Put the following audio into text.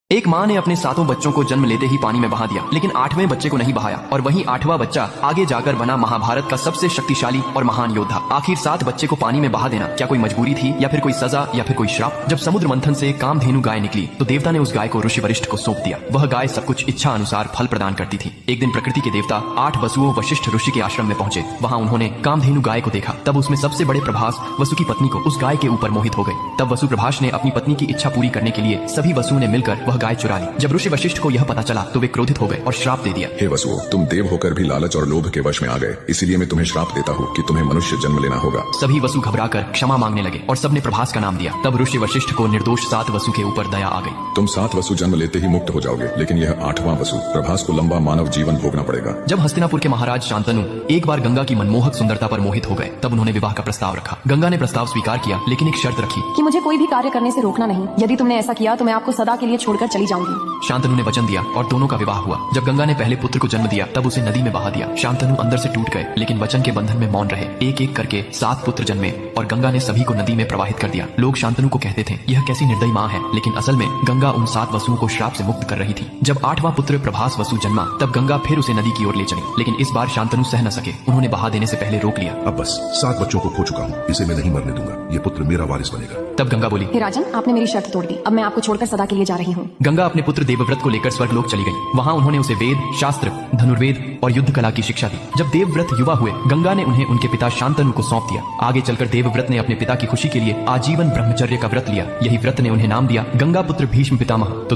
एक माँ ने अपने 7 बच्चों को जन्म लेते ही पानी में बहा दिया, लेकिन 8वें बच्चे को नहीं बहाया और वहीं 8वां बच्चा आगे जाकर बना महाभारत का सबसे शक्तिशाली और महान योद्धा। आखिर 7 बच्चे को पानी में बहा देना क्या कोई मजबूरी थी या फिर कोई सजा या फिर कोई श्राप? जब समुद्र मंथन से कामधेनु गाय निकली तो देवता ने उस गाय को ऋषि वशिष्ठ को सौंप दिया। वह गाय सब कुछ इच्छा अनुसार फल प्रदान करती थी। एक दिन प्रकृति के देवता 8 वसुओं वशिष्ठ ऋषि के आश्रम में पहुंचे। वहाँ उन्होंने कामधेनु गाय को देखा। तब उसमें सबसे बड़े प्रभास वसु की पत्नी को उस गाय के ऊपर मोहित हो गए। तब वसु प्रभास ने अपनी पत्नी की इच्छा पूरी करने के लिए सभी वसुओं ने मिलकर वह गाय चुरा ली। जब ऋषि वशिष्ठ को यह पता चला तो वे क्रोधित हो गए और श्राप दे दिया। हे वसुओं, तुम देव होकर भी लालच और लोभ के वश में आ गए, इसीलिए मैं तुम्हें श्राप देता हूँ कि तुम्हें मनुष्य जन्म लेना होगा। सभी वसु घबराकर क्षमा मांगने लगे और सबने प्रभास का नाम दिया। तब ऋषि वशिष्ठ को निर्दोष 7 वसु के ऊपर दया आ गई। तुम 7 वसु जन्म लेते ही मुक्त हो जाओगे, लेकिन यह 8वां वसु प्रभास को लंबा मानव जीवन भोगना पड़ेगा। जब हस्तिनापुर के महाराज शांतनु एक बार गंगा की मनमोहक सुंदरता पर मोहित हो गए, तब उन्होंने विवाह का प्रस्ताव रखा। गंगा ने प्रस्ताव स्वीकार किया, लेकिन एक शर्त रखी कि मुझे कोई भी कार्य करने से रोकना नहीं। यदि तुमने ऐसा किया तो मैं आपको सदा के लिए छोड़कर चली जाऊंगी। शांतनु ने वचन दिया और दोनों का विवाह हुआ। जब गंगा ने पहले पुत्र को जन्म दिया तब उसे नदी में बहा दिया। शांतनु अंदर से टूट गए, लेकिन वचन के बंधन में मौन रहे। एक एक करके 7 पुत्र जन्मे और गंगा ने सभी को नदी में प्रवाहित कर दिया। लोग शांतनु को कहते थे यह कैसी निर्दयी माँ है, लेकिन असल में गंगा उन 7 वसुओं को श्राप से मुक्त कर रही थी। जब 8वां पुत्र प्रभास वसु जन्मा तब गंगा फिर उसे नदी की ओर ले चली, लेकिन इस बार शांतनु सह न सके। उन्होंने बहा देने से पहले रोक लिया। अब बस 7 बच्चों को खो चुका हूँ, इसे मैं नहीं मरने दूंगा। ये पुत्र मेरा वारिस बनेगा। तब गंगा बोली, हे राजन, आपने मेरी शर्त तोड़ दी। अब मैं आपको छोड़कर सदा के लिए जा रही हूँ। गंगा अपने पुत्र देवव्रत को लेकर स्वर्गलोक चली गई। वहाँ उन्होंने उसे वेद, शास्त्र, धनुर्वेद और युद्ध कला की शिक्षा दी। जब देवव्रत युवा हुए, गंगा ने उन्हें उनके पिता शांतनु को सौंप दिया। आगे चलकर देवव्रत ने अपने पिता की खुशी के लिए आजीवन ब्रह्मचर्य का व्रत लिया। यही व्रत ने उन्हें नाम दिया गंगा पुत्र भीष्म पितामह। तो